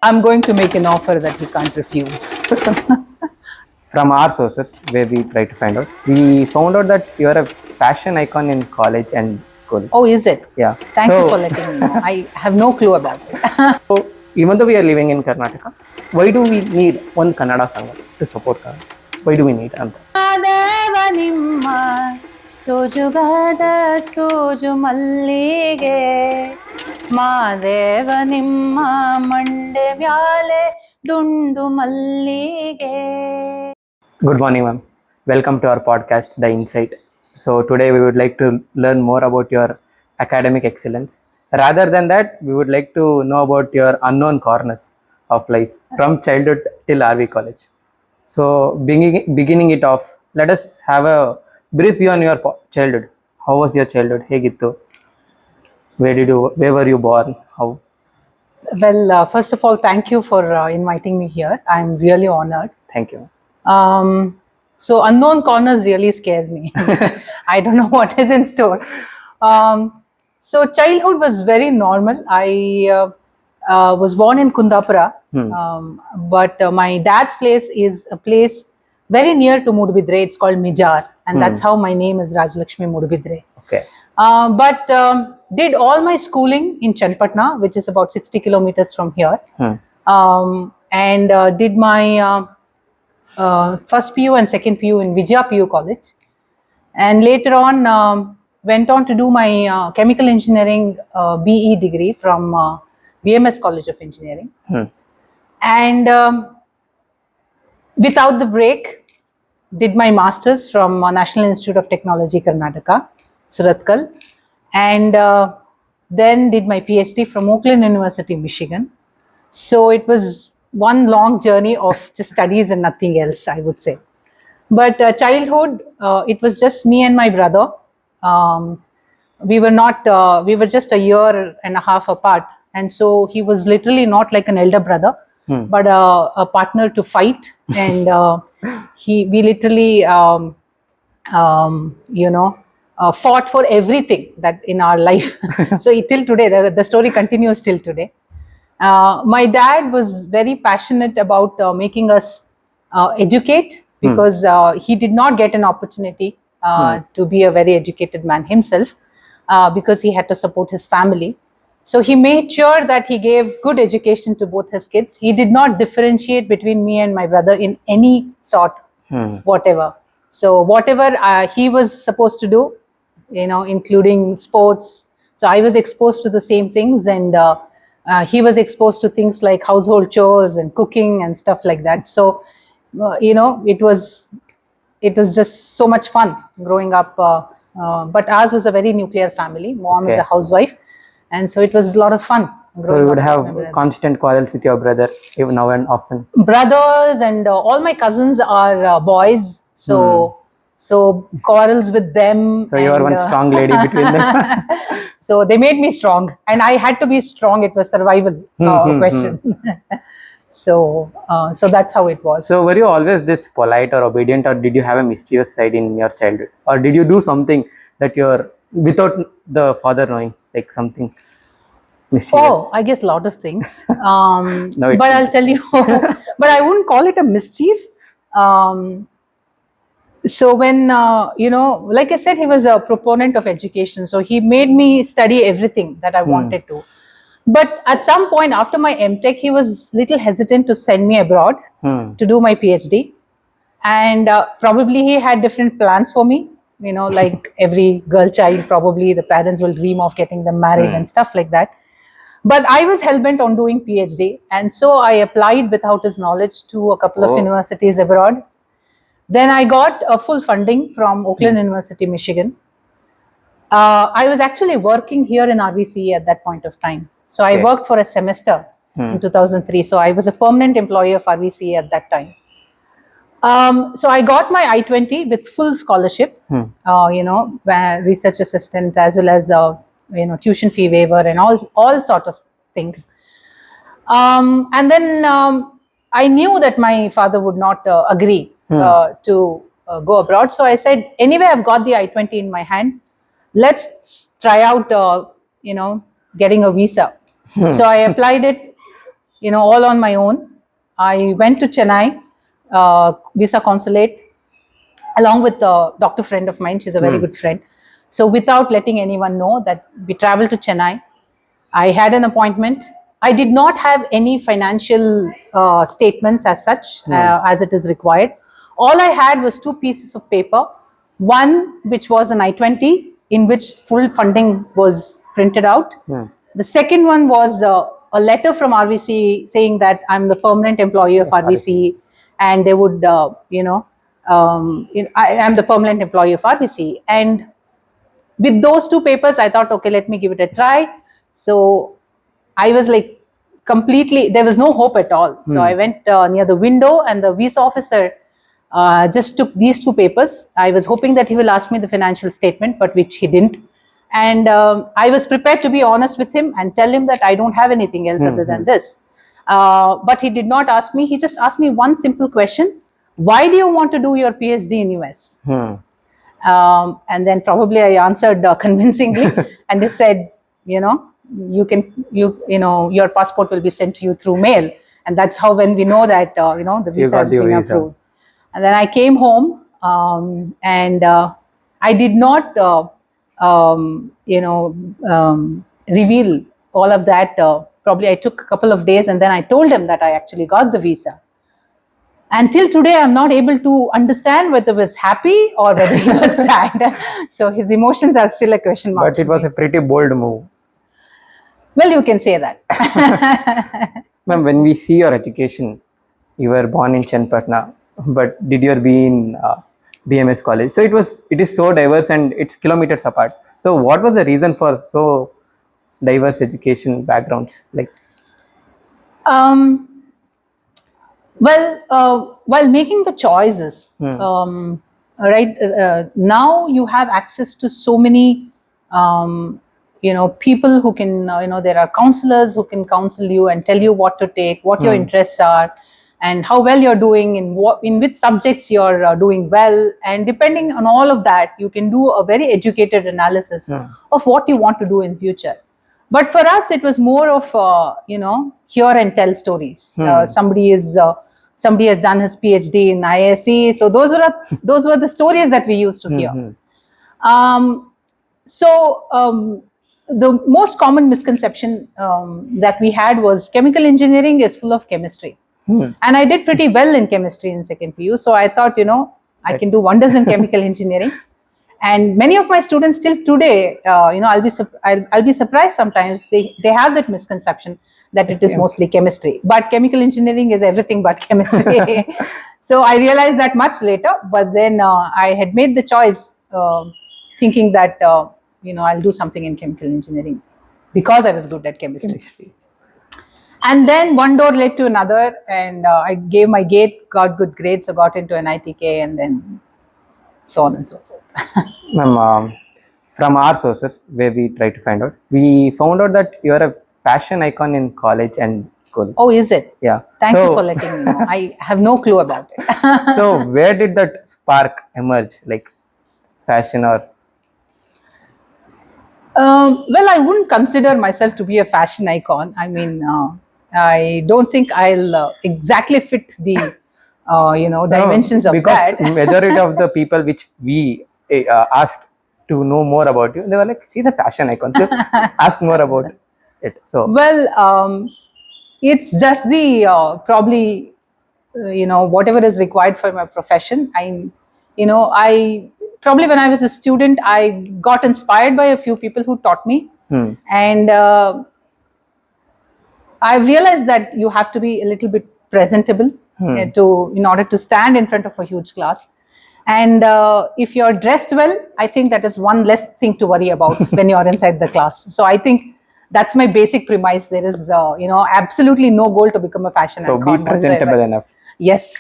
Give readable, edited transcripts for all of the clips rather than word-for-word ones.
I'm going to make an offer that he can't refuse. From our sources, where we try to find out, we found out that you are a fashion icon in college and school. Oh, is it? Yeah. Thank you for letting me know. I have no clue about it. So, even though we are living in Karnataka, why do we need one Kannnada Sangha to support Kannada? Why do we need that? ಸೋಜುಗಾದ ಸೋಜು ಮಲ್ಲಿಗೆ ಮಾದೇವ ನಿಮ್ಮ ಮಂಡೆ ವ್ಯಾಲೆ ದುಂಡು ಮಲ್ಲಿಗೆ. Good morning, ma'am. Welcome to our podcast, The Insight. So today we would like to learn more about your academic excellence. Rather than that, we would like to know about your unknown corners of life from childhood till RV College. So beginning it off, let us have a brief view on your childhood. How was your childhood? Hegittu? Where were you born? How? Well, first of all, thank you for inviting me here. I'm really honored. Thank you. So unknown corners really scares me. I don't know what is in store. So childhood was very normal. I was born in Kundapura, but my dad's place is a place very near to Mudbidre. It's called Mijar, and that's how my name is Rajalakshmi Mudbidre. Okay. But did all my schooling in Chenpatna, which is about 60 kilometers from here, and did my first PU and second PU in Vijaya PU College, and later on went on to do my chemical engineering BE degree from BMS College of Engineering, and without the break did my masters from National Institute of Technology Karnataka, Suratkal, and then did my PhD from Oakland University, Michigan. So it was one long journey of just studies and nothing else, I would say. But childhood, it was just me and my brother. We were just a year and a half apart. And so he was literally not like an elder brother, but a partner to fight. And we literally, fought for everything that in our life. So till today, the story continues till today. My dad was very passionate about making us educate, because he did not get an opportunity to be a very educated man himself, because he had to support his family. So he made sure that he gave good education to both his kids. He did not differentiate between me and my brother in any sort, whatever. So whatever he was supposed to do, including sports. So I was exposed to the same things, and he was exposed to things like household chores and cooking and stuff like that. So, it was just so much fun growing up. But ours was a very nuclear family. Mom is a housewife, and so it was a lot of fun. So you would have constant quarrels with your brother even now and often. Brothers and all my cousins are boys, so quarrels with them. So you are one strong lady between them. So they made me strong, and I had to be strong. It was survival question. So that's how it was. So were you always this polite or obedient, or did you have a mischievous side in your childhood, or did you do something that you're without the father knowing, like something mischievous? Oh, I guess a lot of things. But I'll tell you, but I wouldn't call it a mischief. So when, like I said, he was a proponent of education. So he made me study everything that I wanted to. But at some point after my MTech, he was little hesitant to send me abroad to do my PhD. And probably he had different plans for me. Like every girl child, probably the parents will dream of getting them married and stuff like that. But I was hell-bent on doing PhD. And so I applied without his knowledge to a couple of universities abroad. Then I got a full funding from Oakland University, Michigan. I was actually working here in RVCE at that point of time. So I worked for a semester in 2003. So I was a permanent employee of RVCE at that time. So I got my I-20 with full scholarship, research assistant, as well as tuition fee waiver and all sort of things. And then I knew that my father would not agree to go abroad. So I said, anyway, I've got the I-20 in my hand. Let's try out, getting a visa. So I applied it. all on my own. I went to Chennai, visa consulate, along with a doctor friend of mine. She's a very good friend. So without letting anyone know that we traveled to Chennai, I had an appointment. I did not have any financial statements as such, as it is required. All I had was 2 pieces of paper. One which was an I-20 in which full funding was printed out. The second one was a letter from RVCE saying that I'm the permanent employee of RVCE, and they would, I am the permanent employee of RVCE. And with those 2 papers, I thought, okay, let me give it a try. So I was like completely, there was no hope at all. So I went near the window, and the visa officer just took these 2 papers. I was hoping that he will ask me the financial statement, but which he didn't. And I was prepared to be honest with him and tell him that I don't have anything else other than this. But he did not ask me. He just asked me one simple question: why do you want to do your PhD in US? And then probably I answered convincingly, and they said, your passport will be sent to you through mail, and that's how when we know that the visa has been approved. And then I came home, and I did not reveal all of that. Probably I took a couple of days, and then I told him that I actually got the visa. Until today, I'm not able to understand whether he was happy or whether he was sad. So his emotions are still a question mark. But it was a pretty bold move. Well, you can say that. Ma'am, when we see your education, you were born in Chenpatna, but did your be in BMS college. So it is so diverse and it's kilometers apart. So what was the reason for so diverse education backgrounds? Like, while making the choices, now you have access to so many, people who can, there are counselors who can counsel you and tell you what to take, what your interests are, and how well you're doing, in which subjects you're doing well. And depending on all of that, you can do a very educated analysis of what you want to do in future. But for us, it was more of, hear and tell stories. Somebody has done his PhD in ISE. So those were the stories that we used to hear. The most common misconception that we had was chemical engineering is full of chemistry. And I did pretty well in chemistry in second PU. So I thought, I can do wonders in chemical engineering. And many of my students still today, I'll be surprised sometimes. They have that misconception that it is mostly chemistry, but chemical engineering is everything but chemistry. So I realized that much later, but then I had made the choice thinking that, I'll do something in chemical engineering because I was good at chemistry. And then one door led to another, and I gave my gate, got good grades, so got into an ITK, and then so on and so forth. Ma'am, from our sources where we try to find out, we found out that you are a fashion icon in college and school. Oh, is it? Yeah. Thank you for letting me know. I have no clue about it. So where did that spark emerge, like fashion or? Well, I wouldn't consider myself to be a fashion icon. I mean, I don't think I'll exactly fit the dimensions of that. Because majority of the people which we asked to know more about you, they were like, she's a fashion icon. So ask more about it. So well, it's just the probably whatever is required for my profession. I probably when I was a student, I got inspired by a few people who taught me, and I realized that you have to be a little bit presentable in order to stand in front of a huge class. And if you're dressed well, I think that is one less thing to worry about when you're inside the class. So I think that's my basic premise. There is, absolutely no goal to become a fashion icon. So be presentable enough. Yes.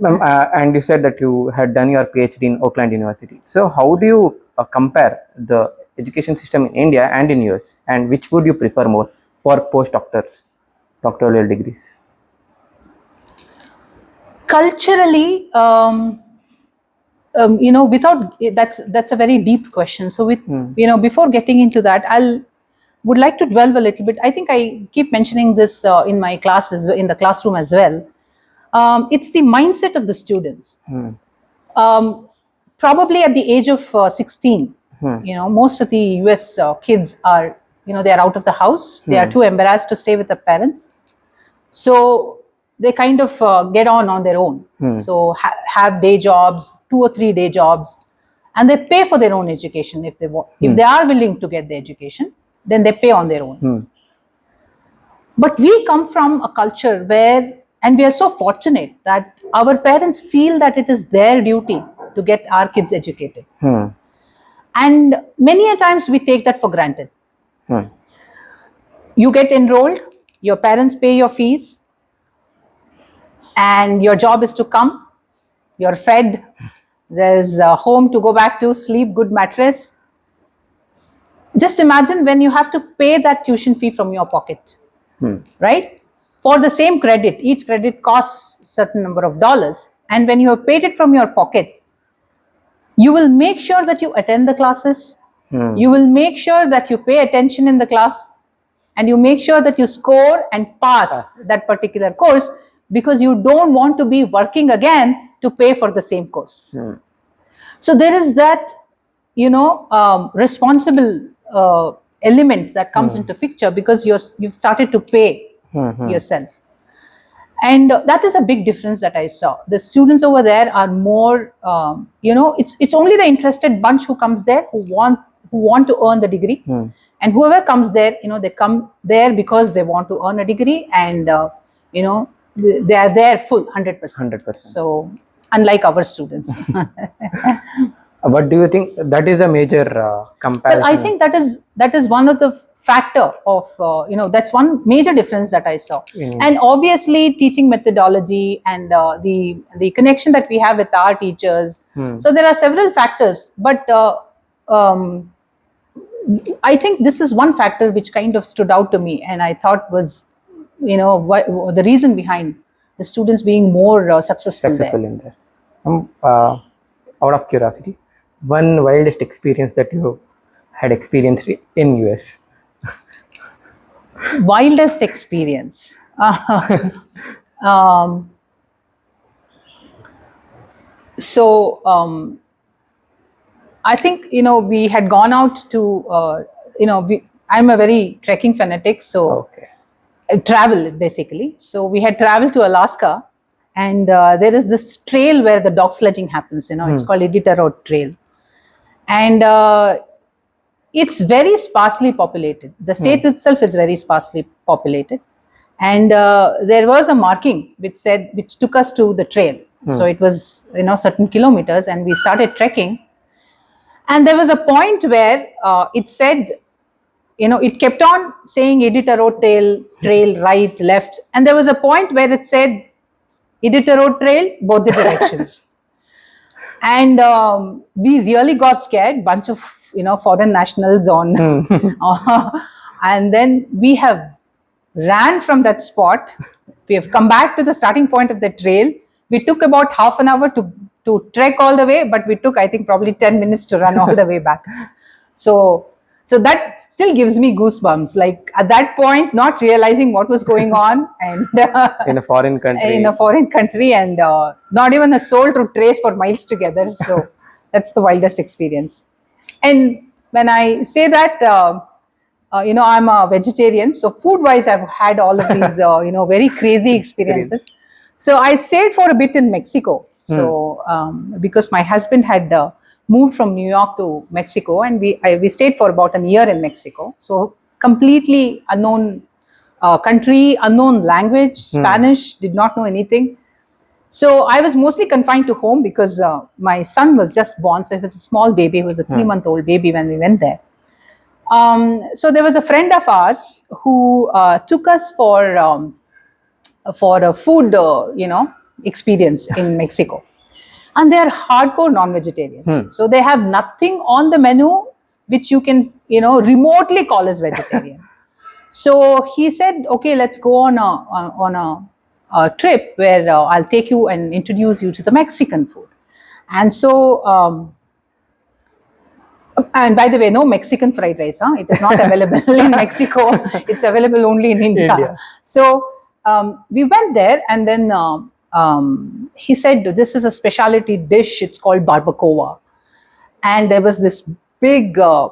And you said that you had done your PhD in Oakland University. So how do you compare the education system in India and in US, and which would you prefer more for doctoral degrees? Culturally, without that's a very deep question. So before getting into that, would like to dwell a little bit. I think I keep mentioning this in my classes, in the classroom as well. It's the mindset of the students. Probably at the age of 16, most of the US kids are, they are out of the house. They are too embarrassed to stay with the parents. So they kind of get on their own. So have day jobs, 2 or 3 day jobs, and they pay for their own education if they want. If they are willing to get the education, then they pay on their own. But we come from a culture where, and we are so fortunate that our parents feel that it is their duty to get our kids educated. And many a times we take that for granted. You get enrolled, your parents pay your fees, and your job is to come, you're fed, there's a home to go back to, sleep, good mattress. Just imagine when you have to pay that tuition fee from your pocket, right? For the same credit, each credit costs a certain number of dollars. And when you have paid it from your pocket, you will make sure that you attend the classes. You will make sure that you pay attention in the class, and you make sure that you score and pass that particular course, because you don't want to be working again to pay for the same course. So there is that, responsible element that comes into picture, because you've started to pay yourself. And that is a big difference that I saw. The students over there are more, it's only the interested bunch who comes there, who want to earn the degree. And whoever comes there, they come there because they want to earn a degree, and, they are there full 100%. 100%. So, unlike our students. What do you think that is a major comparison? Well, I think that is one of the factor of, that's one major difference that I saw. And obviously teaching methodology and the connection that we have with our teachers. So there are several factors, but I think this is one factor which kind of stood out to me, and I thought was, the reason behind the students being more successful there. In there. Out of curiosity, one wildest experience that you had experienced in US? Wildest experience. I think, we had gone out to, I'm a very trekking fanatic, so travel basically. So we had traveled to Alaska, and there is this trail where the dog sledging happens, it's called Iditarod Trail. And it's very sparsely populated. The state itself is very sparsely populated. And there was a marking which took us to the trail. So it was, certain kilometers, and we started trekking. And there was a point where it said, it kept on saying Iditarod trail, right, left. And there was a point where it said Iditarod Trail, both the directions. And we really got scared, bunch of, foreign nationals on. And then we have ran from that spot. We have come back to the starting point of the trail. We took about half an hour to trek all the way, but we took, I think, probably 10 minutes to run all the way back. So that still gives me goosebumps. Like at that point, not realizing what was going on, and in a foreign country, and not even a soul to trace for miles together. So that's the wildest experience. And when I say that, I'm a vegetarian, so food-wise, I've had all of these, very crazy experiences. So I stayed for a bit in Mexico. So because my husband had moved from New York to Mexico, and we stayed for about a year in Mexico. So completely unknown country, unknown language, Spanish, did not know anything. So I was mostly confined to home because my son was just born. So he was a small baby. He was a 3-month-old baby when we went there. So there was a friend of ours who took us for a food, experience in Mexico. And they are hardcore non-vegetarians. So they have nothing on the menu which you can, remotely call as vegetarian. So he said, okay, let's go on a trip where I'll take you and introduce you to the Mexican food. And so And by the way, no Mexican fried rice. It is not available in Mexico. It's available only in India. India. So we went there, and then he said, "This is a specialty dish. It's called barbacoa." And there was this big, a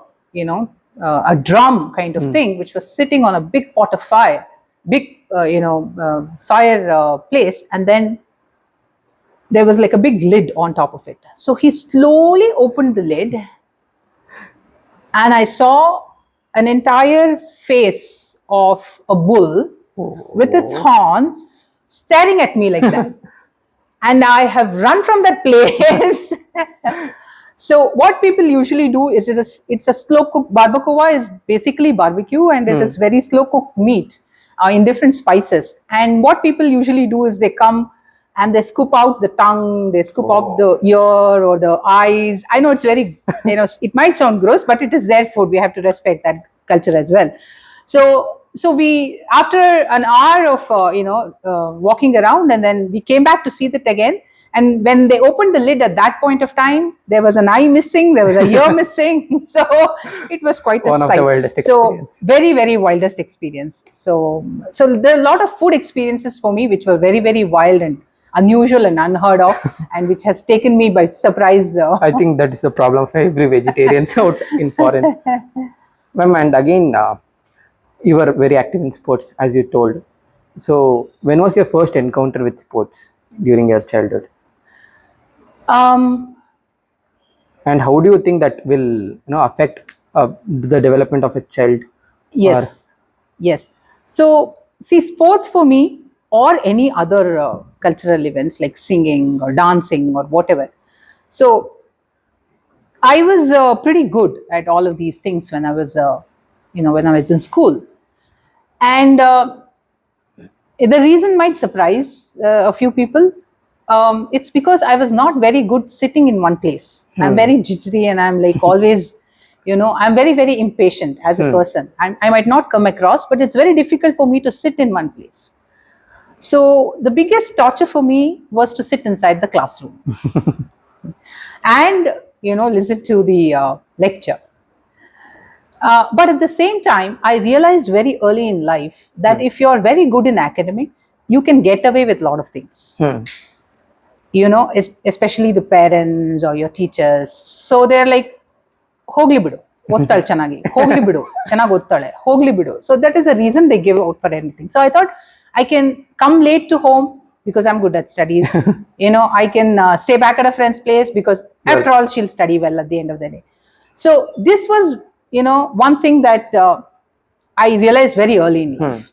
drum kind of thing, which was sitting on a big pot of fire, big, fire place, and then there was like a big lid on top of it. So he slowly opened the lid, and I saw an entire face of a bull with its horns staring at me like that. And I have run from that place. So what people usually do is it's a slow cooked barbacoa is basically barbecue, and it is very slow cooked meat in different spices. And what people usually do is they come and they scoop out the tongue, they scoop out the ear or the eyes. I know it's very, it might sound gross, but it is their food. We have to respect that culture as well. So we, after an hour of walking around, and then we came back to see that again. And when they opened the lid at that point of time, there was an eye missing, there was a ear missing. So it was quite a One of sight. the wildest experience. So very, very wildest experience. So there are a lot of food experiences for me which were very, very wild and unusual and unheard of, and which has taken me by surprise. I think that is the problem for every vegetarian out in foreign. Ma'am, and again, you were very active in sports, as you told. So when was your first encounter with sports during your childhood? Um, And how do you think that will affect the development of a child? Yes, yes. So, see, sports for me or any other cultural events like singing or dancing or whatever. So, I was pretty good at all of these things when I was, when I was in school. And the reason might surprise a few people. It's because I was not very good sitting in one place. I'm very jittery, and I'm like always, I'm very, very impatient as a person. I might not come across, but it's very difficult for me to sit in one place. So the biggest torture for me was to sit inside the classroom and, listen to the lecture. But at the same time, I realized very early in life that if you're very good in academics, you can get away with a lot of things. Especially the parents or your teachers. So they're like, Hogli bidu, ottale chanagi, hogli bidu, chanag ottale, hogli bidu. So that is the reason they give out for anything. So I thought I can come late to home because I'm good at studies. I can stay back at a friend's place because after all, she'll study well at the end of the day. So this was, one thing that I realized very early in life.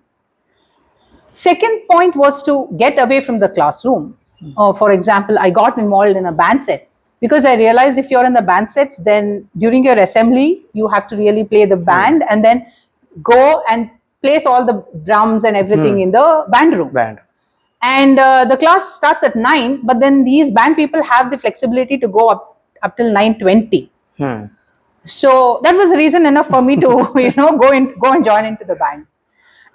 Second point was to get away from the classroom. For example, I got involved in a band set because I realized if you're in the band sets, then during your assembly, you have to really play the band and then go and place all the drums and everything in the band room. And the class starts at 9, but then these band people have the flexibility to go up till 9:20. So that was the reason enough for me to, go and join into the band.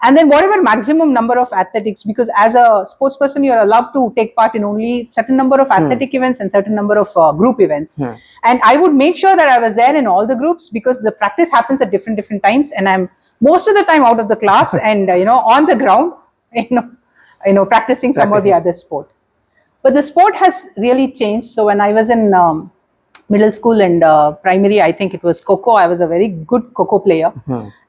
And then whatever maximum number of athletics, because as a sports person, you're allowed to take part in only certain number of athletic events and certain number of group events. And I would make sure that I was there in all the groups because the practice happens at different times, and I'm most of the time out of the class and on the ground, practicing some or the other sport. But the sport has really changed. So when I was in middle school and primary, I think it was Coco. I was a very good Coco player,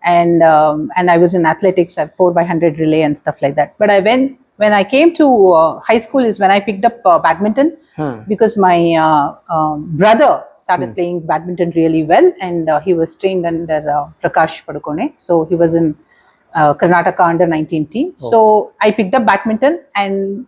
and I was in athletics at 4x100 relay and stuff like that. But when I came to high school is when I picked up badminton because my brother started playing badminton really well, and he was trained under Prakash Padukone. So he was in Karnataka under 19 team. So I picked up badminton, and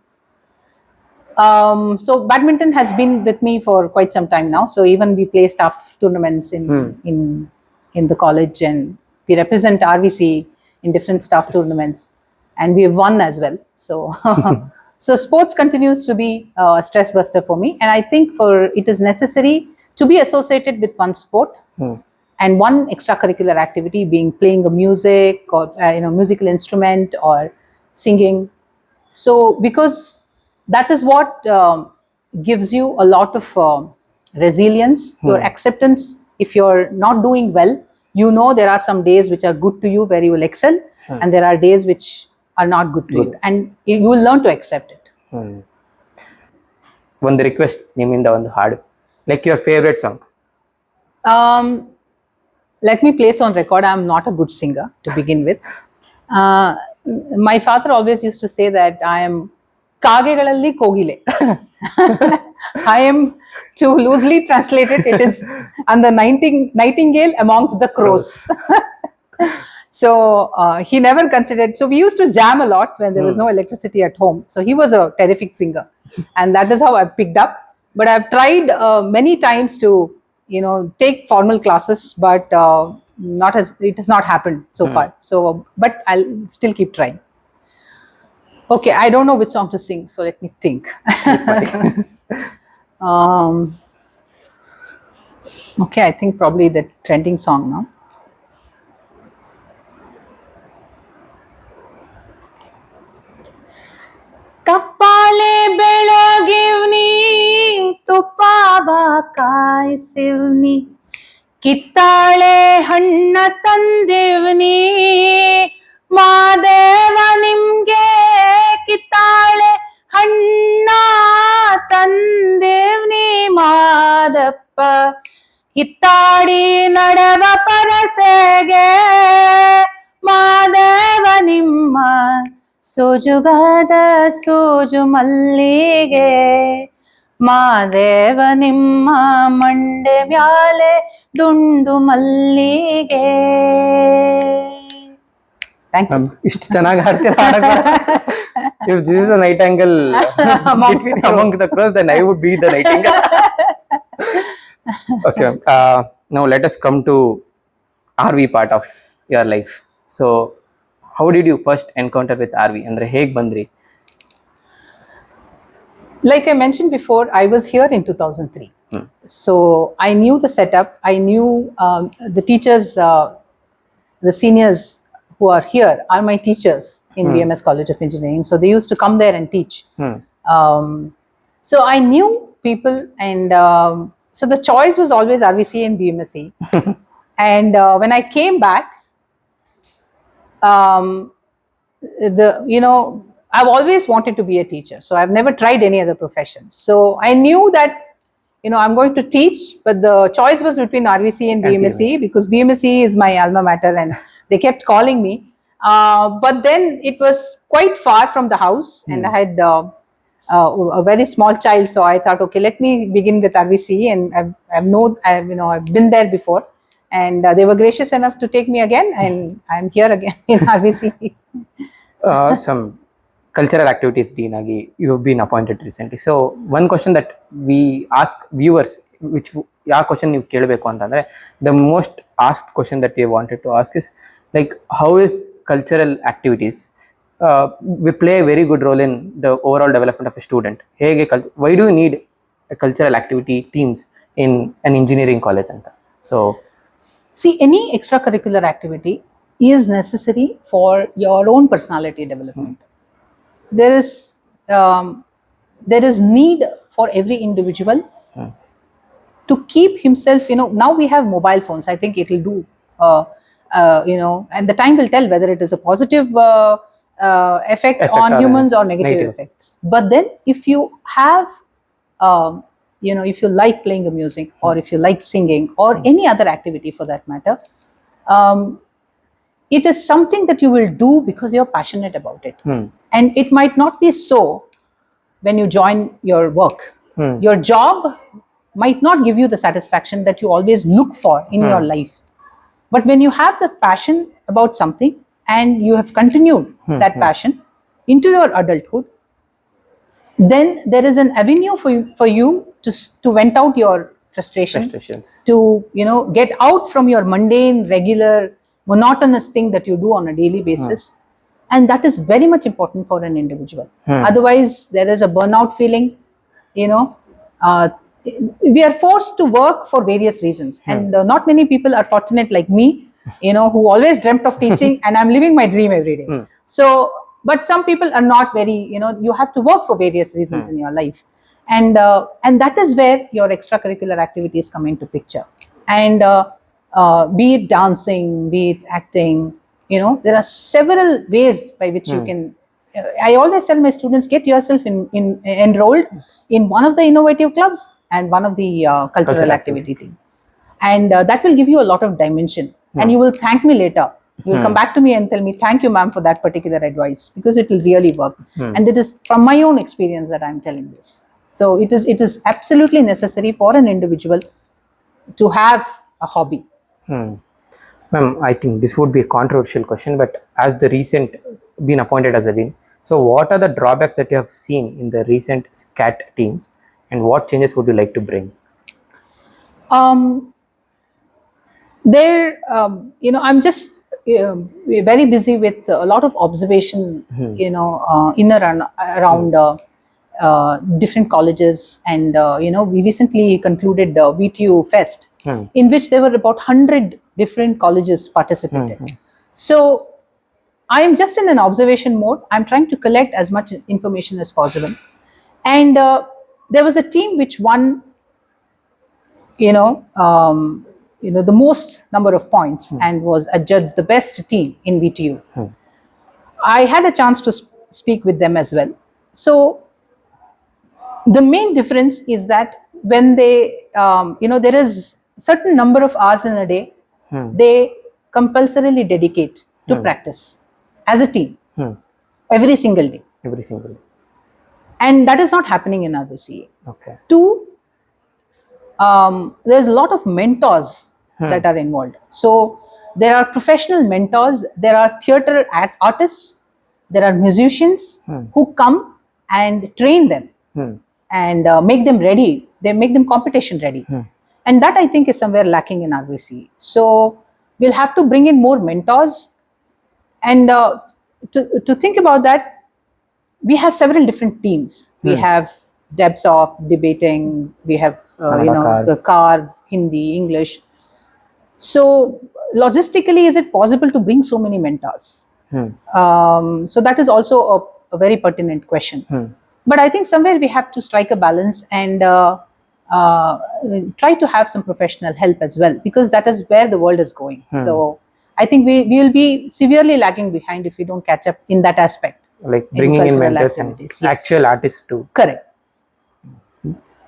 so badminton has been with me for quite some time now. So even we play staff tournaments in the college, and we represent RVCE in different staff tournaments, and we have won as well. So so sports continues to be a stress buster for me, and I think it is necessary to be associated with one sport and one extracurricular activity, being playing a music or musical instrument or singing. So because that is what gives you a lot of resilience, your acceptance if you're not doing well, you know there are some days which are good to you where you will excel, and there are days which are not good to you, and you will learn to accept it. ಒಂದು request ನಿಮ್ಮಿಂದ ಒಂದು ಹಾಡು, like your favourite song. Let me place on record, I'm not a good singer to begin with. My father always used to say that I am kagegalalli kogile. I am, to loosely translate it, it is and the nightingale amongst the crows. So he never considered. So we used to jam a lot when there was no electricity at home. So he was a terrific singer, and that is how I picked up. But I've tried many times to, take formal classes, but it has not happened so far. So, but I'll still keep trying. Okay, I don't know which song to sing, so let me think. Okay, I think probably the trending song now. ಕಪ್ಪಾಲೆ ಬೆಳಗಿವ್ನಿ ತುಪ್ಪಾವ ಕಾಯಿಸಿವ್ನಿ ಕಿತ್ತಾಳೆ ಹಣ್ಣ ತಂದಿವ್ನಿ ಮಾದೇವ ನಿಮ್ಗೆ ಕಿತ್ತಾಳೆ ಹಣ್ಣ ತಂದಿವ್ನಿ ಮಾದಪ್ಪ ಕಿತ್ತಾಡಿ ನಡೆವ ಪರಸೆಗೆ ಮಾದೇವ ನಿಮ್ಮ ಸೋಜುಗಾದ ಸೋಜು ಮಲ್ಲಿಗೆ ಮಾದೇವ ನಿಮ್ಮ ಮಂಡೆ ಮ್ಯಾಲೆ ದುಂಡು ಮಲ್ಲಿಗೆ. ಇಷ್ಟು ಚೆನ್ನಾಗಿ ಹಾಡ್ತೀರಾ. If this is a nightingale among the crows, then I would be the nightingale. Okay, now let us come to RV part of your life. So how did you first encounter with RV? Andre heg bandri? Like I mentioned before, I was here in 2003. So I knew the setup. I knew the teachers, the seniors who are here are my teachers in BMS College of Engineering. So they used to come there and teach. So I knew people, and so the choice was always RVCE and BMSE. And when I came back, I've always wanted to be a teacher, so I've never tried any other profession. So I knew that I'm going to teach, but the choice was between RVCE and BMSE, because BMSE is my alma mater and they kept calling me. But then it was quite far from the house, and I had a very small child, so I thought, okay, let me begin with RVCE, and I've been there before. And they were gracious enough to take me again, and I'm here again in RVCE. Some cultural activities dean agi you have been appointed recently. So one question that we ask viewers, which ya question you kelbeku antandre, the most asked question that we wanted to ask is like, how is cultural activities we play a very good role in the overall development of a student? Hege why do you need a cultural activity teams in an engineering college anta? So see, any extracurricular activity is necessary for your own personality development. There is need for every individual to keep himself, now we have mobile phones. I think it will do, and the time will tell whether it is a positive effect on humans or negative effects. But then if you have, if you like playing the music, or if you like singing, or any other activity for that matter, it is something that you will do because you're passionate about it. And it might not be so when you join your work. Your job might not give you the satisfaction that you always look for in your life. But when you have the passion about something and you have continued that passion into your adulthood, then there is an avenue for you to vent out your frustrations, to get out from your mundane, regular, monotonous thing that you do on a daily basis. And that is very much important for an individual. Otherwise there is a burnout feeling. We are forced to work for various reasons, and not many people are fortunate like me, who always dreamt of teaching, and I'm living my dream every day. So, but some people are not very, you have to work for various reasons in your life, and that is where your extracurricular activities come into picture. And be it dancing, be it acting, there are several ways by which you can. I always tell my students, get yourself enrolled in one of the innovative clubs and one of the cultural activity team, and that will give you a lot of dimension. And you will thank me later. You will come back to me and tell me, thank you, ma'am, for that particular advice, because it will really work. And it is from my own experience that I'm telling this. So it is absolutely necessary for an individual to have a hobby. Ma'am, I think this would be a controversial question, but as the recent been appointed as a dean, so what are the drawbacks that you have seen in the recent CAT teams, and what changes would you like to bring? There, I'm just very busy with a lot of observation, in and around different colleges, and we recently concluded the VTU Fest, in which there were about 100 different colleges participated. So I am just in an observation mode. I'm trying to collect as much information as possible, and there was a team which won, the most number of points, and was adjudged the best team in VTU. I had a chance to speak with them as well. So the main difference is that when they, there is certain number of hours in a day they compulsorily dedicate to practice as a team every single day. And that is not happening in RVCE. Okay. Two, there's a lot of mentors that are involved. So there are professional mentors, there are theater artists, there are musicians who come and train them and make them ready. They make them competition ready. And that, I think, is somewhere lacking in RVCE. So we'll have to bring in more mentors. And to think about that, we have several different teams. We have DebSoc, debating, we have the car, Hindi, English. So logistically, is it possible to bring so many mentors? So that is also a very pertinent question. But I think somewhere we have to strike a balance and try to have some professional help as well, because that is where the world is going. So I think we will be severely lagging behind if we don't catch up in that aspect. Like bringing in mentors and actual artists too. Correct.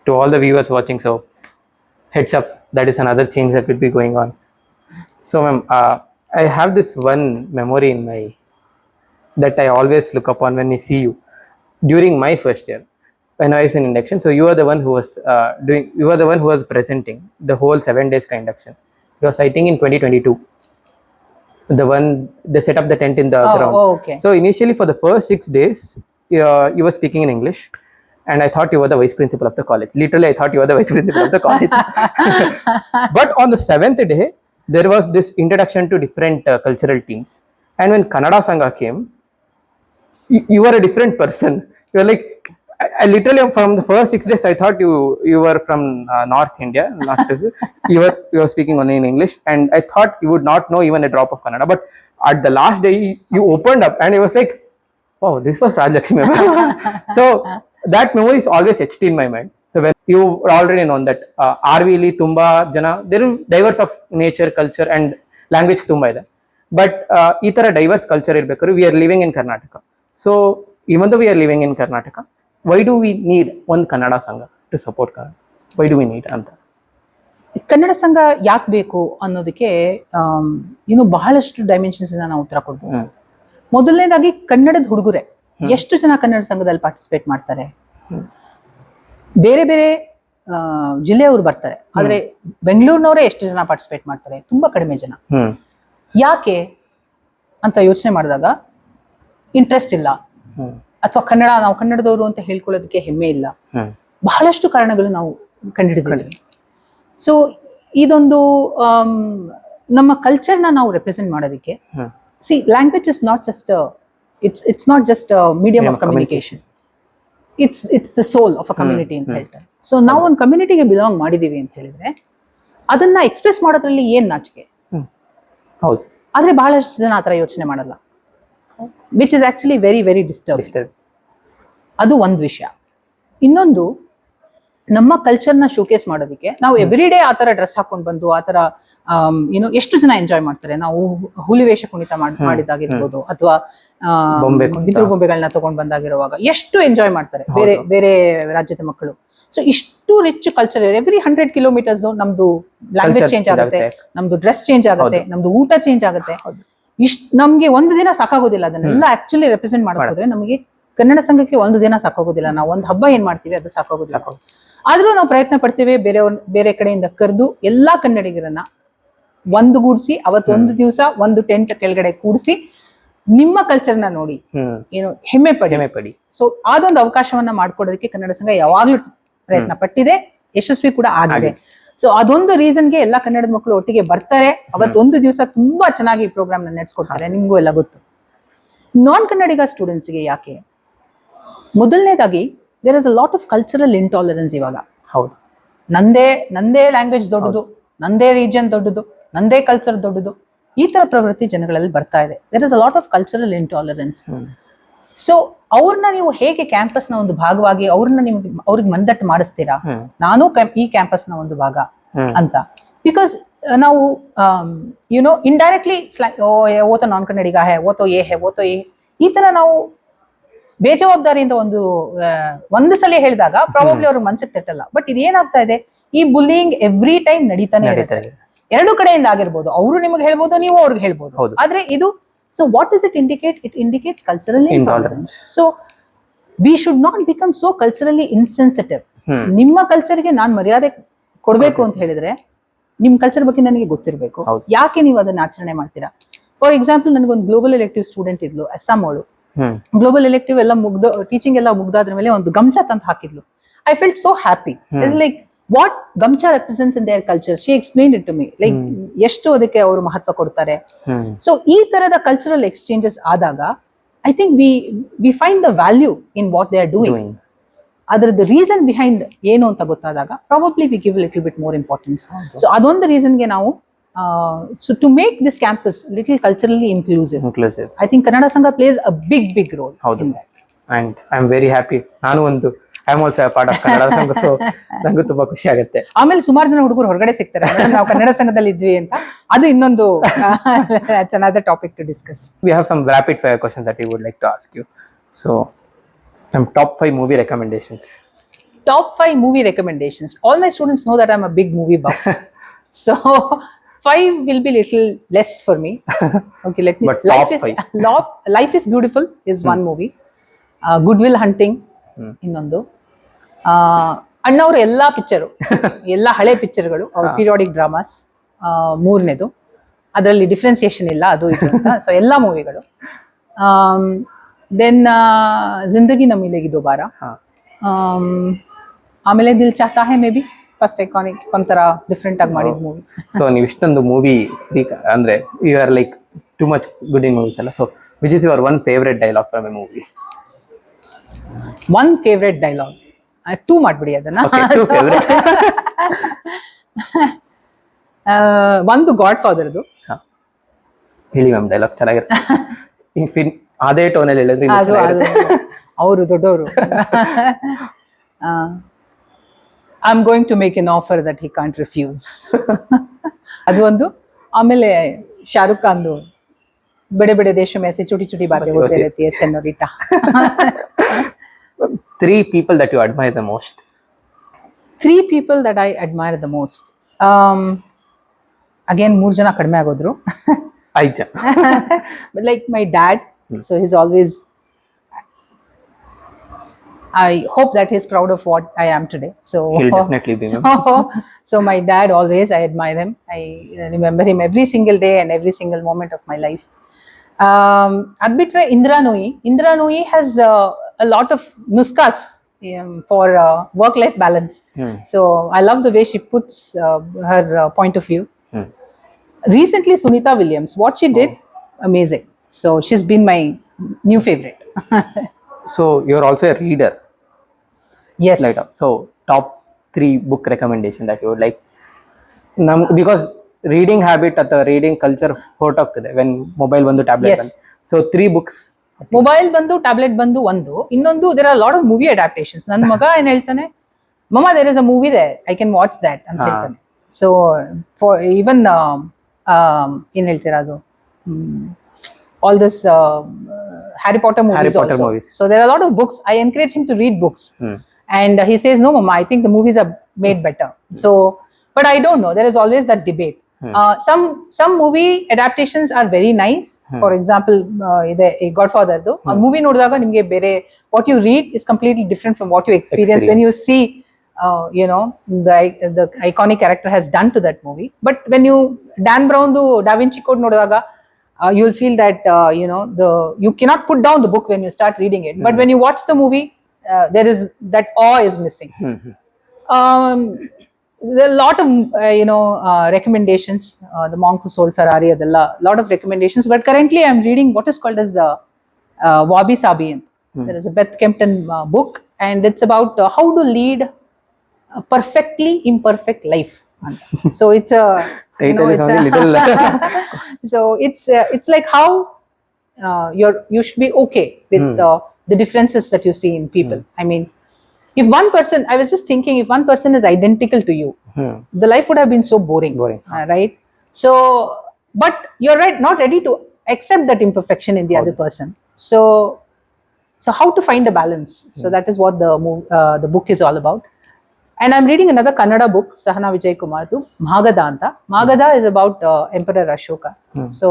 To all the viewers watching, so heads up, that is another change that will be going on. So ma'am, I have this one memory in my, that I always look upon when I see you. During my first year, when I was in induction, so you are the one who was presenting the whole 7 days induction. It was, I think, in 2022. The one they set up the tent in the ground. Okay. So initially for the first 6 days, you were speaking in English, and I thought you were the vice principal of the college. Literally, I thought you were the vice principal of the college. But on the 7th day, there was this introduction to different cultural teams, and when Kannnada Sangha came, you were a different person. You were like, I literally, from the first 6 days, I thought you were from North India. You were speaking only in English, and I thought you would not know even a drop of Kannada. But at the last day, you opened up, and it was like, oh, this was Rajalakshmi. So that memory is always etched in my mind. So when you already know that RVCE Tumba Jana, there are diverse of nature, culture, and language Tumba ide. But ee tara diverse culture irbekaru, we are living in Karnataka. So even though we are living in Karnataka, why do we need one Kannnada Sangha to support Kannada? Why do we need ಅಂತ? ಕನ್ನಡ ಸಂಘ ಯಾಕೆ ಬೇಕು ಅನ್ನೋದಕ್ಕೆ ಬಹಳಷ್ಟು dimensions ಇಂದ ನಾವು ಉತ್ತರ ಕೊಡ್ಬೋದು. ಮೊದಲನೇದಾಗಿ ಕನ್ನಡದ ಹುಡುಗರೆ ಎಷ್ಟು ಜನ ಕನ್ನಡ ಸಂಘದಲ್ಲಿ ಪಾರ್ಟಿಸಿಪೇಟ್ ಮಾಡ್ತಾರೆ? ಬೇರೆ ಬೇರೆ ಜಿಲ್ಲೆಯವರು ಬರ್ತಾರೆ, ಆದ್ರೆ ಬೆಂಗಳೂರಿನವರೇ ಎಷ್ಟು ಜನ ಪಾರ್ಟಿಸಿಪೇಟ್ ಮಾಡ್ತಾರೆ? ತುಂಬಾ ಕಡಿಮೆ ಜನ. ಯಾಕೆ ಅಂತ ಯೋಚನೆ ಮಾಡಿದಾಗ ಇಂಟ್ರೆಸ್ಟ್ ಇಲ್ಲ, ಅಥವಾ ನಾವು ಕನ್ನಡದವರು ಅಂತ ಹೇಳ್ಕೊಳ್ಳೋದಕ್ಕೆ ಹೆಮ್ಮೆ ಇಲ್ಲ. ಬಹಳಷ್ಟು ಕಾರಣಗಳು ನಾವು ಕಂಡುಹಿಡಿದಿದ್ದೀವಿ. ಸೊ ಇದೊಂದು ನಮ್ಮ ಕಲ್ಚರ್ನ ನಾವು ರೆಪ್ರೆಸೆಂಟ್ ಮಾಡೋದಕ್ಕೆ, C language is not just it's not just a medium of communication. It's the soul of a community ಅಂತ ಹೇಳ್ತಾರೆ. ಸೊ ನಾವು ಒಂದು ಕಮ್ಯುನಿಟಿಗೆ ಬಿಲಾಂಗ್ ಮಾಡಿದೀವಿ ಅಂತ ಹೇಳಿದ್ರೆ ಅದನ್ನ ಎಕ್ಸ್ಪ್ರೆಸ್ ಮಾಡೋದ್ರಲ್ಲಿ ಏನ್ ನಾಚಿಕೆ? ಹೌದು. ಆದ್ರೆ ಬಹಳಷ್ಟು ಜನ ಆತರ ಯೋಚನೆ ಮಾಡಲ್ಲ, which is actually very very disturb. ಅದು ಒಂದು ವಿಷಯ. ಇನ್ನೊಂದು, ನಮ್ಮ ಕಲ್ಚರ್ನ ಶೋಕೇಸ್ ಮಾಡೋದಕ್ಕೆ ನಾವು ಎವ್ರಿ ಡೇ ಆ ತರ ಡ್ರೆಸ್ ಹಾಕೊಂಡು ಬಂದು ಆ ತರ ಎಷ್ಟು ಜನ ಎಂಜಾಯ್ ಮಾಡ್ತಾರೆ. ನಾವು ಹುಲಿ ವೇಷ ಕುಣಿತ ಮಾಡಿದಾಗಿರ್ಬೋದು ಅಥವಾ ಬಿದಿರು ಬೊಂಬೆಗಳನ್ನ ತಗೊಂಡ್ ಬಂದಾಗಿರುವಾಗ ಎಷ್ಟು ಎಂಜಾಯ್ ಮಾಡ್ತಾರೆ ಬೇರೆ ಬೇರೆ ರಾಜ್ಯದ ಮಕ್ಕಳು. ಸೊ ಇಷ್ಟು ರಿಚ್ ಕಲ್ಚರ್, ಎವ್ರಿ 100 ಕಿಲೋಮೀಟರ್ಸ್ ನಮ್ದು ಲ್ಯಾಂಗ್ವೇಜ್ ಚೇಂಜ್ ಆಗುತ್ತೆ, ನಮ್ದು ಡ್ರೆಸ್ ಚೇಂಜ್ ಆಗುತ್ತೆ, ನಮ್ದು ಊಟ ಚೇಂಜ್ ಆಗುತ್ತೆ. ನಮ್ಗೆ ಒಂದು ದಿನ ಸಾಕಾಗೋದಿಲ್ಲ ಅದನ್ನೆಲ್ಲ ಆಕ್ಚುಲಿ ರೆಪ್ರೆಸೆಂಟ್ ಮಾಡೋದ್ರೆ. ನಮಗೆ ಕನ್ನಡ ಸಂಘಕ್ಕೆ ಒಂದು ದಿನ ಸಾಕಾಗೋದಿಲ್ಲ, ನಾವು ಒಂದು ಹಬ್ಬ ಏನ್ ಮಾಡ್ತೀವಿ ಅದು ಸಾಕಾಗೋದಿಲ್ಲ. ಆದ್ರೂ ನಾವು ಪ್ರಯತ್ನ ಪಡ್ತೇವೆ ಬೇರೆ ಕಡೆಯಿಂದ ಕರೆದು ಎಲ್ಲಾ ಕನ್ನಡಿಗರನ್ನ ಒಂದುಗೂಡಿಸಿ ಅವತ್ತೊಂದು ದಿವಸ ಒಂದು ಟೆಂಟ್ ಕೆಳಗಡೆ ಕೂಡಿಸಿ ನಿಮ್ಮ ಕಲ್ಚರ್ನ ನೋಡಿ ಹೆಮ್ಮೆ ಪಡಿ. ಸೊ ಅದೊಂದು ಅವಕಾಶವನ್ನ ಮಾಡ್ಕೊಡೋದಕ್ಕೆ ಕನ್ನಡ ಸಂಘ ಯಾವಾಗ್ಲೂ ಪ್ರಯತ್ನ ಪಟ್ಟಿದೆ, ಯಶಸ್ವಿ ಕೂಡ ಆಗಿದೆ. ಸೊ ಅದೊಂದು ರೀಸನ್ಗೆ ಎಲ್ಲಾ ಕನ್ನಡದ ಮಕ್ಕಳು ಒಟ್ಟಿಗೆ ಬರ್ತಾರೆ. ಅವತ್ತೊಂದು ದಿವಸ ತುಂಬಾ ಚೆನ್ನಾಗಿ ಈ ಪ್ರೋಗ್ರಾಮ್ ನಡೆಸ್ಕೊಡ್ತಾರೆ. ನಿಮ್ಗೂ ಎಲ್ಲ ಗೊತ್ತು. ನಾನ್ ಕನ್ನಡಿಗ ಸ್ಟೂಡೆಂಟ್ಸ್ಗೆ ಯಾಕೆ, ಮೊದಲನೇದಾಗಿ there is a lot of cultural intolerance. ಇವಾಗ ಹೌದು, ನಂದೇ ಲ್ಯಾಂಗ್ವೇಜ್ ದೊಡ್ಡದು, ನಂದೇ ರೀಜನ್ ದೊಡ್ಡದು, ನಂದೇ ಕಲ್ಚರ್ ದೊಡ್ಡದು, ಈ ತರ ಪ್ರವೃತ್ತಿ ಜನಗಳಲ್ಲಿ ಬರ್ತಾ ಇದೆ. There is a lot of cultural intolerance. So ಅವ್ರನ್ನ ನೀವು ಹೇಗೆ ಕ್ಯಾಂಪಸ್ ನ ಒಂದು ಭಾಗವಾಗಿ ಅವ್ರಿಗೆ ಮಂದಟ್ಟು ಮಾಡಿಸ್ತೀರಾ, ನಾನು ಈ ಕ್ಯಾಂಪಸ್ ನ ಒಂದು ಭಾಗ ಅಂತ. ಬಿಕಾಸ್ ನಾವು ಇಂಡೈರೆಕ್ಟ್ಲಿ ಓ ತೋ ನಾನ್ ಕನ್ನಡಿಗ ಹೇ, ಓ ತೋ ಏ ಹೇ, ಓ ತೋ ಏ, ಈ ತರ ನಾವು ಬೇಜವಾಬ್ದಾರಿಯಿಂದ ಒಂದು ಸಲ ಹೇಳಿದಾಗ ಪ್ರಾಬಬ್ಲಿ ಅವ್ರ ಮನ್ಸಿಗೆ ತಟ್ಟಲ್ಲ. ಬಟ್ ಇದೇನಾಗ್ತಾ ಇದೆ, ಈ ಬುಲ್ಲಿಂಗ್ ಎವ್ರಿ ಟೈಮ್ ನಡೀತಾನೆ ಇರುತ್ತೆ. ಎರಡು ಕಡೆಯಿಂದ ಆಗಿರ್ಬೋದು, ಅವರು ನಿಮಗೆ ಹೇಳ್ಬೋದು, ನೀವು ಅವ್ರಿಗೆ ಹೇಳ್ಬೋದು. ಆದ್ರೆ ಇದು, so what is it indicate? It indicates cultural intolerance. So we should not become so culturally insensitive. ನಿಮ್ಮ ಕಲ್ಚರ್ಗೆ ನಾನ್ ಮರ್ಯಾದೆ ಕೊಡ್ಬೇಕು ಅಂತ ಹೇಳಿದ್ರೆ ನಿಮ್ ಕಲ್ಚರ್ ಬಗ್ಗೆ ನನಗೆ ಗೊತ್ತಿರಬೇಕು. ಯಾಕೆ ನೀವು ಅದನ್ನ ಆಚರಣೆ ಮಾಡ್ತೀರಾ? ಫಾರ್ ಎಕ್ಸಾಂಪಲ್, ನನಗೊಂದು ಗ್ಲೋಬಲ್ ಎಲೆಕ್ಟಿವ್ ಸ್ಟೂಡೆಂಟ್ ಇದ್ಲು, ಅಸ್ಸಾಂ ಅವಳು. ಗ್ಲೋಬಲ್ ಎಲೆಕ್ಟಿವ್ ಎಲ್ಲ ಟೀಚಿಂಗ್ ಎಲ್ಲ ಮುಗ್ದಾದ್ರ ಮೇಲೆ ಒಂದು ಗಮ್ಚಾ ತಂತ ಹಾಕಿದ್ಲು. I felt so happy. It's like what gamcha represents in their culture. She explained it to me, like ಎಷ್ಟು ಅದಕ್ಕೆ ಅವರು ಮಹತ್ವ ಕೊಡ್ತಾರೆ. ಸೊ ಈ ತರದ ಕಲ್ಚರಲ್ ಎಕ್ಸ್ಚೇಂಜಸ್ ಆದಾಗ I think we find the value in what they are doing. ಅದ್ರದ್ದು reason behind ಏನು ಅಂತ ಗೊತ್ತಾದಾಗ probably we give little bit more importance. So ಅದೊಂದು ರೀಸನ್ಗೆ ನಾವು so to make this campus little culturally inclusive, I think Kannada Sangha plays a big role in that. And I'm very happy. I'm also a part of Kannada Sangha, so ನಂಗೂ ತುಂಬಾ ಖುಷಿ ಆಗುತ್ತೆ. ಆಮೇಲೆ ಸುಮಾರು ಜನ ಹುಡುಗರು ಹೊರಗಡೆ ಸಿಗ್ತಾರೆ, ನಾವು ಕನ್ನಡ ಸಂಘದಲ್ಲಿ ಇದ್ವಿ ಅಂತ. ಅದು ಇನ್ನೊಂದು another topic to discuss. We have some rapid fire questions that we would like to ask you. So some top 5 movie recommendations. Top 5 movie recommendations. All my students know that I'm a big movie buff. So 5 will be little less for me. Okay, let me. But Life is Beautiful is one movie. Good Will Hunting ಇನ್ನೊಂದು. ಅಣ್ಣವ್ರ ಎಲ್ಲಾ picture, ಎಲ್ಲಾ ಹಳೆ ಪಿಕ್ಚರ್ಗಳು, ಅವ್ರ periodic dramas. ಮೂರನೇದು, ಅದರಲ್ಲಿ differentiation ಇಲ್ಲ ಅದು ಇದು ಅಂತ. ಸೊ ಎಲ್ಲಾ ಮೂವಿಗಳು. ದೆನ್ ಜಿಂದಗಿ ನ ಮಿಲೇಗಿ ದೋಬಾರ. ಆಮೇಲೆ Dil Chahta Hai may be first iconic, ಒಂಥರ ಡಿಫ್ರೆಂಟ್ ಆಗಿ ಮಾಡಿದ ಮೂವಿ. ಸೊ ನೀವು ಇಷ್ಟೊಂದು ಮೂವಿ ಫ್ರೀಕ್ ಅಂದ್ರೆ you are like too much good in movies ಅಲ್ಲ. So which is your one favourite dialogue from a movie? One favourite dialogue too ಮಾಡ್ಬಿಡಿ ಅದನ್ನ. ಒಂದು ಗಾಡ್ ಫಾದರ್ದು ಹೇಳಿ ಮ್ಯಾಮ್, ಡೈಲಾಗ್ ಚೆನ್ನಾಗಿರುತ್ತೆ. ಅದೇ ಟೋನಲ್ಲಿ ಹೇಳಿದ್ರೆ ಅವರು ದೊಡ್ಡವರು. I'm going to make an offer that he can't refuse. ಅದು ಒಂದು. ಆಮೇಲೆ ಶಾರುಖ್ ಖಾನ್ದು ಬಡೆ ಬಡೆ ದೇಶ में ऐसे छोटी छोटी बातें होती रहती है senorita. 3 people that you admire the most. 3 people that I admire the most. Again 3 ಜನ ಕಡಿಮೆ ಆಗೋದ್ರು. 5 ಜನ. Like my dad, so he's always, I hope that he's proud of what I am today. So he'll definitely be. So my dad, always I admire him. I remember him every single day and every single moment of my life. Adbitra Indra Nooyi has a lot of nuskas for work-life balance. So I love the way she puts her point of view. Recently, Sunita Williams, what she did, amazing. So she's been my new favorite. So you're also a reader. Yes. Later. So top 3 book recommendation that you would like. Because reading habit ಅಥವಾ reading culture ಹೊರಟೋಗ್ತದೆ when mobile ಬಂದು tablet ಬಂದು. So 3 books. Mobile ಬಂದು tablet ಬಂದು ಒಂದು. ಇನ್ನೊಂದು, there are a lot of movie adaptations. ನನ್ನ ಮಗ ಏನ್ ಹೇಳ್ತಾನೆ, Mama, there is a movie there. I can watch that. ಅಂತ ಹೇಳ್ತಾನೆ. So for even ಏನ್ ಹೇಳ್ತೀರಾ ಅದು all this Harry Potter movies Harry Potter also. movies. So there are a lot of books. I encourage him to read books. And he says, no, Mama, I think the movies are made better. So, but I don't know. There is always that debate. Some movie adaptations are very nice. For example, the Godfather, though, a movie ನೋಡಿದಾಗ ನಿಮಗೆ ಬೇರೆ what you read is completely different from what you experience when you see, you know, the iconic character has done to that movie. But when you Dan Brown Da Vinci Code ನೋಡಿದಾಗ you'll feel that you know, you cannot put down the book when you start reading it. But when you watch the movie, there is that awe is missing. There are a lot of you know, recommendations. The Monk Who Sold Ferrari, a lot of recommendations. But currently, I'm reading what is called as Wabi Sabi. There is a Beth Kempton book, and it's about how to lead a perfectly imperfect life. So it's a title is only little. So it's like how you should be okay with the differences that you see in people. I mean, if one person, I was just thinking, if one person is identical to you, the life would have been so boring. Right? So, but you're right, not ready to accept that imperfection in the other person. So how to find a balance? So that is what the book is all about. And I'm reading another Kannada book, Sahana Vijay Kumardu, Magadha anta. Magadha is about Emperor Ashoka. So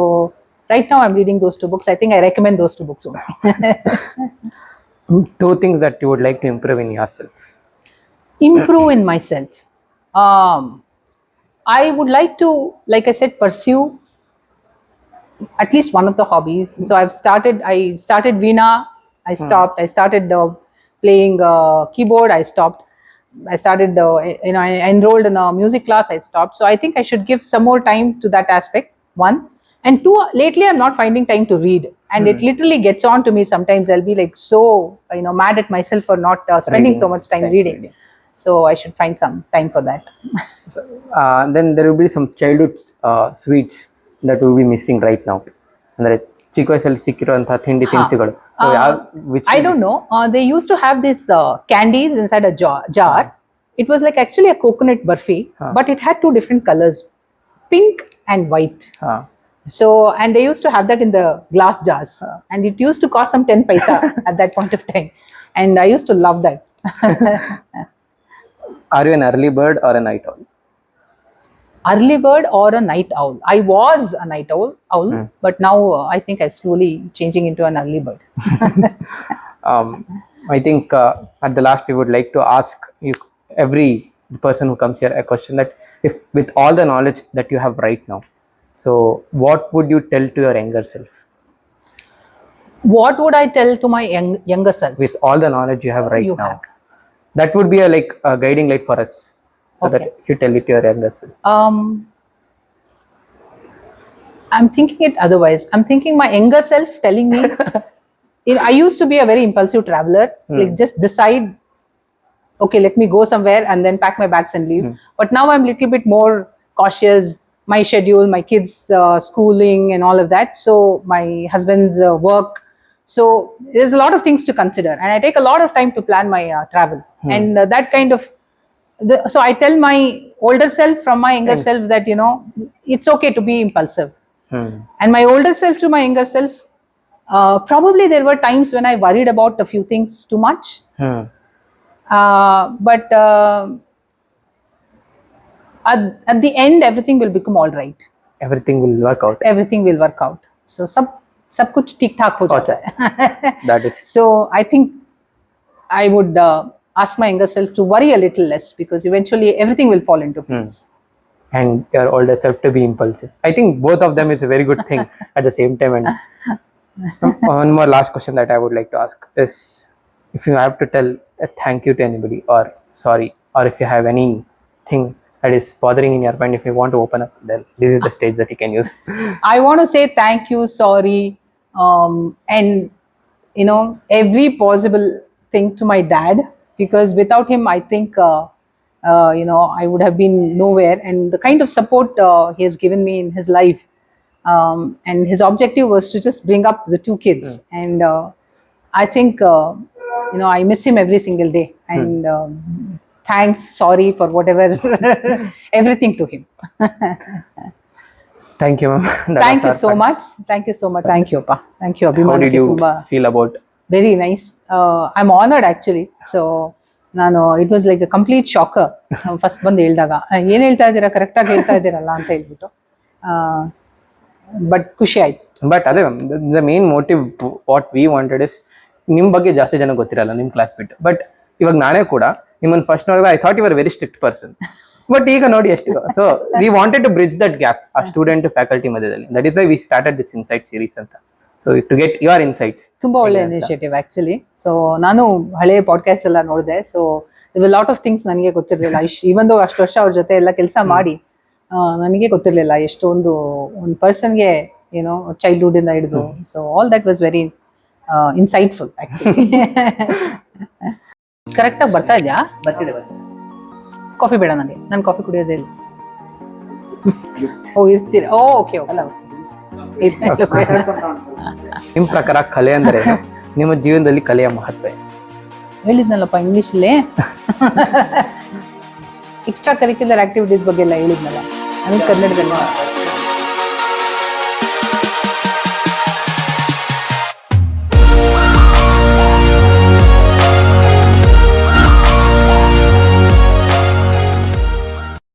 right now I'm reading those two books. I think I recommend those two books only. 2 things that you would like to improve in yourself. Improve in myself. I would like to, like I said, pursue at least one of the hobbies. So I started Veena. I stopped. I started playing keyboard. I stopped. I started, you know, I enrolled in a music class. I stopped. So I think I should give some more time to that aspect. 1. And 2, lately I'm not finding time to read. And it literally gets on to me sometimes. I'll be like so, you know, mad at myself for not spending so much time reading. So I should find some time for that. So, then there will be some childhood sweets that will be missing right now. ಅಂದರೆ ಚಿಕ್ಕ ವಯಸ್ಸಲ್ಲಿ ಸಿಕ್ಕಿರುವಂತಹ ತಿಂಡಿ ತಿನಿಸುಗಳು. So which I don't know. They used to have these candies inside a jar. It was like actually a coconut burfi, but it had 2 different colors, pink and white. So, and they used to have that in the glass jars, and it used to cost some 10 paisa at that point of time, and I used to love that. Are you an early bird or a night owl? Early bird or a night owl? I was a night owl, but now I think I'm slowly changing into an early bird. I think at the last we would like to ask you, every person who comes here, a question that if with all the knowledge that you have right now, so what would you tell to your younger self? What would I tell to my younger self? With all the knowledge you have right You now. have. That would be a guiding light for us. So that if you tell it to your younger self. I'm thinking it otherwise. I'm thinking my younger self telling me, you know, I used to be a very impulsive traveler. Like just decide, okay, let me go somewhere and then pack my bags and leave. But now I'm a little bit more cautious. My schedule, my kids' schooling and all of that. So my husband's work. So there's a lot of things to consider. And I take a lot of time to plan my travel. And that kind of, so I tell my older self from my younger self that, you know, it's okay to be impulsive. And my older self to my younger self, probably there were times when I worried about a few things too much. But at the end, everything will become all right. Everything will work out. Everything will work out. So सब कुछ ठीक ठाक हो जाता है. That is. So I think I would ask my younger self to worry a little less, because eventually everything will fall into place. And your older self to be impulsive. I think both of them is a very good thing at the same time. And one more last question that I would like to ask is, if you have to tell a thank you to anybody, or sorry, or if you have anything that is bothering in your mind, if you want to open up, then this is the stage that you can use. I want to say thank you, sorry, and you know, every possible thing to my dad, because without him, I think you know, I would have been nowhere. And the kind of support he has given me in his life, and his objective was to just bring up the 2 kids. And I think you know, I miss him every single day. And thanks, sorry for whatever, everything to him. Thank you, ma'am. That Thank was you our so part. much. Thank you so much. Thank you, Pa. Thank you, How did ಅಭಿಮಾನಕ್ಕೆ you ತುಂಬಾ feel about? Very nice. I am honoured actually. So ನಾನು it was like a complete shocker first ಬಂದು ಹೇಳಿದಾಗ, ಏನು ಹೇಳ್ತಾ ಇದ್ದೀರಾ, ಕರೆಕ್ಟಾಗಿ ಹೇಳ್ತಾ ಇದ್ದೀರಲ್ಲ ಅಂತ ಹೇಳ್ಬಿಟ್ಟು. ಬಟ್ ಖುಷಿ ಆಯ್ತು. ಬಟ್ ಅದೇ the main motive what we wanted is, ನಿಮ್ಮ ಬಗ್ಗೆ ಜಾಸ್ತಿ ಜನ ಗೊತ್ತಿರಲ್ಲ ನಿಮ್ಮ ಕ್ಲಾಸ್ ಬಿಟ್ಟು. ಬಟ್ ಇವಾಗ ನಾನೇ ಕೂಡ ನಿಮ್ಮನ್ನು ಫಸ್ಟ್ ನೋಡಿದಾಗ I thought you are very strict person. But ಈಗ ನೋಡಿ ಎಷ್ಟು. So we wanted to bridge that gap ಆ ಸ್ಟೂಡೆಂಟ್ ಫ್ಯಾಕಲ್ಟಿ ಮಧ್ಯದಲ್ಲಿ. That is why we started this insight series ಅಂತ. So to get your insights. ತುಂಬಾ ಒಳ್ಳೆ initiative actually. So ನಾನು ಹಳೆ ಪಾಡ್ಕಾಸ್ಟ್ ಎಲ್ಲ ನೋಡಿದೆ. ಸೊ ಲಾಟ್ ಆಫ್ ಥಿಂಗ್ಸ್ ನನಗೆ ಗೊತ್ತಿರಲಿಲ್ಲ. ಇವನ್ ಅಷ್ಟು ವರ್ಷ ಅವ್ರ ಜೊತೆ ಎಲ್ಲ ಕೆಲಸ ಮಾಡಿ ನನಗೆ ಗೊತ್ತಿರಲಿಲ್ಲ ಎಷ್ಟೊಂದು ಒಂದು ಪರ್ಸನ್ಗೆ ಏನೋ ಚೈಲ್ಡ್ಹುಡ್ ಇಂದ ಹಿಡಿದು. So all that was very insightful actually. ಕರೆಕ್ಟಾಗಿ ಬರ್ತಾ ಇದೆಯಾ? ಬರ್ತಿದೆ. ಕಾಫಿ ಬೇಡ ನನಗೆ, ನಾನು ಕಾಫಿ ಕುಡಿಯೋದೇ ಇಲ್ಲ. ಓ ಇರ್ತೀರ? ಓ ಓಕೆ ಓಕೆ. ನಿಮ್ಮ ಪ್ರಕಾರ ಕಲೆ ಅಂದರೆ ನಿಮ್ಮ ಜೀವನದಲ್ಲಿ ಕಲೆಯ ಮಹತ್ವ? ಹೇಳಿದ್ನಲ್ಲಪ್ಪ ಇಂಗ್ಲೀಷಲ್ಲೇ. ಎಕ್ಸ್ಟ್ರಾ ಕರಿಕ್ಯುಲರ್ ಆಕ್ಟಿವಿಟೀಸ್ ಬಗ್ಗೆ ಎಲ್ಲ ಹೇಳಿದ್ನಲ್ಲ, ನನಗೆ ಕನ್ನಡದಲ್ಲಿ